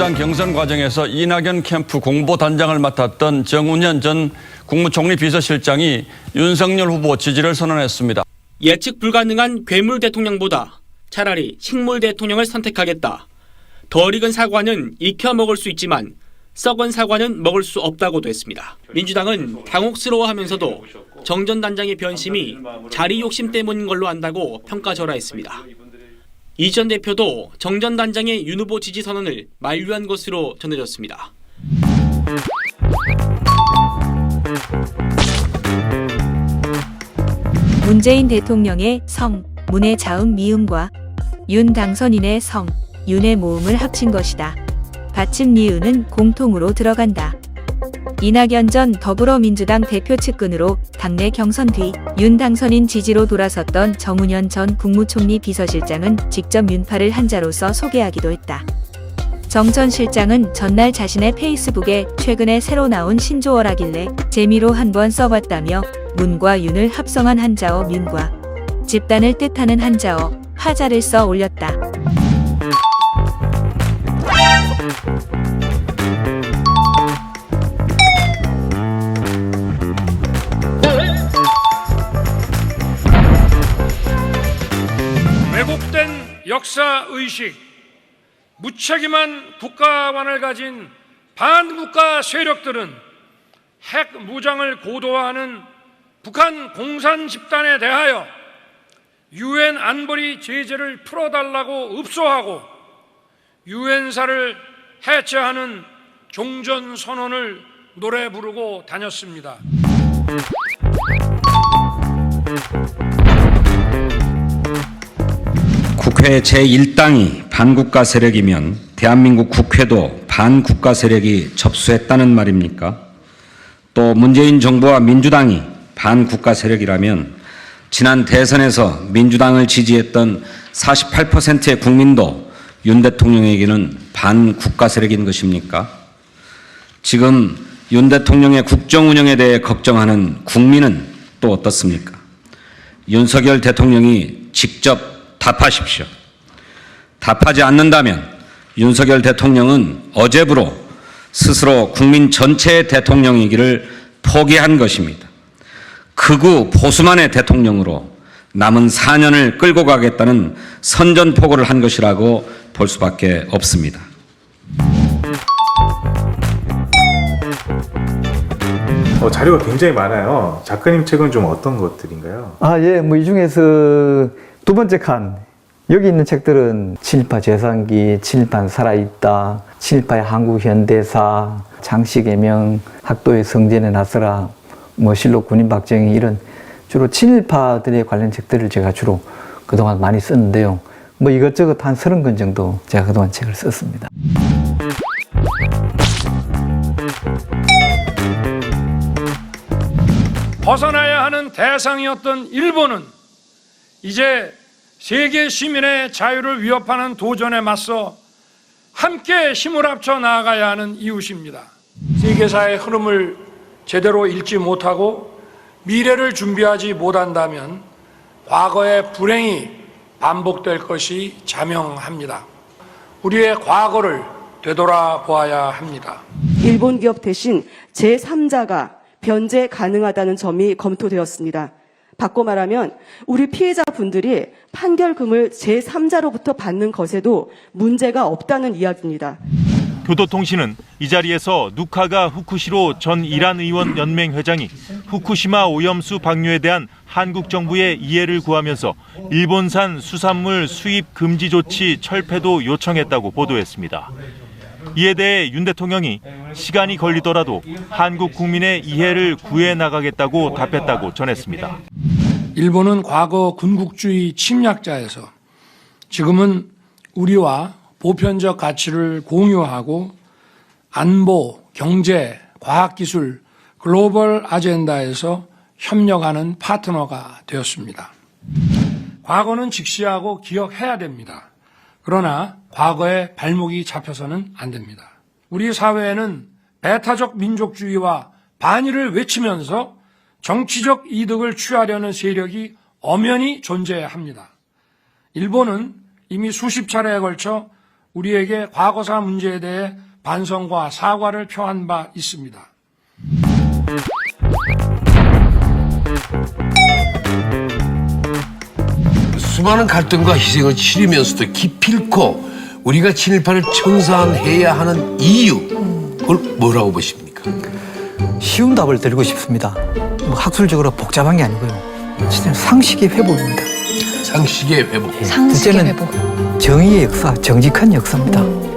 민주당 경선 과정에서 이낙연 캠프 공보단장을 맡았던 정운현 전 국무총리 비서실장이 윤석열 후보 지지를 선언했습니다. 예측 불가능한 괴물 대통령보다 차라리 식물 대통령을 선택하겠다. 덜 익은 사과는 익혀 먹을 수 있지만 썩은 사과는 먹을 수 없다고도 했습니다. 민주당은 당혹스러워하면서도 정 전 단장의 변심이 자리 욕심 때문인 걸로 안다고 평가절하했습니다. 이 전 대표도 정 전 단장의 윤 후보 지지 선언을 만류한 것으로 전해졌습니다. 문재인 대통령의 성, 문의 자음 미음과 윤 당선인의 성, 윤의 모음을 합친 것이다. 받침 니은은 공통으로 들어간다. 이낙연 전 더불어민주당 대표 측근으로 당내 경선 뒤 윤 당선인 지지로 돌아섰던 정운현 전 국무총리 비서실장은 직접 윤파를 한자로서 소개하기도 했다. 정 전 실장은 전날 자신의 페이스북에 최근에 새로 나온 신조어라길래 재미로 한번 써봤다며 문과 윤을 합성한 한자어 민과 집단을 뜻하는 한자어 화자를 써 올렸다. 왜곡된 역사의식, 무책임한 국가관을 가진 반국가 세력들은 핵 무장을 고도화하는 북한 공산 집단에 대하여 유엔 안보리 제재를 풀어달라고 읍소하고 유엔사를 해체하는 종전선언을 노래 부르고 다녔습니다. 국회 제1당이 반국가 세력이면 대한민국 국회도 반국가 세력이 접수했다는 말입니까? 또 문재인 정부와 민주당이 반국가 세력이라면 지난 대선에서 민주당을 지지했던 48%의 국민도 윤 대통령에게는 반국가 세력인 것입니까? 지금 윤 대통령의 국정 운영에 대해 걱정하는 국민은 또 어떻습니까? 윤석열 대통령이 직접 답하십시오. 답하지 않는다면 윤석열 대통령은 어제부로 스스로 국민 전체의 대통령이기를 포기한 것입니다. 극우 보수만의 대통령으로 남은 4년을 끌고 가겠다는 선전포고를 한 것이라고 볼 수밖에 없습니다. 자료가 굉장히 많아요. 작가님 책은 좀 어떤 것들인가요? 예, 이 중에서 두 번째 칸, 여기 있는 책들은 친일파 재산기, 친일파는 살아있다, 친일파의 한국 현대사, 장씨개명, 학도의 성전에 나서라, 실록 군인 박정희 이런 주로 친일파들에 관련 책들을 제가 주로 그동안 많이 썼는데요. 이것저것 한 30권 정도 제가 그동안 책을 썼습니다. 벗어나야 하는 대상이었던 일본은 이제 세계 시민의 자유를 위협하는 도전에 맞서 함께 힘을 합쳐 나아가야 하는 이웃입니다. 세계사의 흐름을 제대로 읽지 못하고 미래를 준비하지 못한다면 과거의 불행이 반복될 것이 자명합니다. 우리의 과거를 되돌아보아야 합니다. 일본 기업 대신 제3자가 변제 가능하다는 점이 검토되었습니다. 바꿔 말하면 우리 피해자분들이 판결금을 제3자로부터 받는 것에도 문제가 없다는 이야기입니다. 교도통신은 이 자리에서 누카가 후쿠시로 전 이란 의원 연맹 회장이 후쿠시마 오염수 방류에 대한 한국 정부의 이해를 구하면서 일본산 수산물 수입 금지 조치 철폐도 요청했다고 보도했습니다. 이에 대해 윤 대통령이 시간이 걸리더라도 한국 국민의 이해를 구해 나가겠다고 답했다고 전했습니다. 일본은 과거 군국주의 침략자에서 지금은 우리와 보편적 가치를 공유하고 안보, 경제, 과학기술, 글로벌 아젠다에서 협력하는 파트너가 되었습니다. 과거는 직시하고 기억해야 됩니다. 그러나 과거에 발목이 잡혀서는 안 됩니다. 우리 사회에는 배타적 민족주의와 반일을 외치면서 정치적 이득을 취하려는 세력이 엄연히 존재합니다. 일본은 이미 수십 차례에 걸쳐 우리에게 과거사 문제에 대해 반성과 사과를 표한 바 있습니다. 수많은 갈등과 희생을 치르면서도 기필코 우리가 친일파를 청산해야 하는 이유, 그걸 뭐라고 보십니까? 쉬운 답을 드리고 싶습니다. 뭐 학술적으로 복잡한 게 아니고요. 진짜 상식의 회복입니다. 상식의 회복. 둘째는 정의의 역사, 정직한 역사입니다.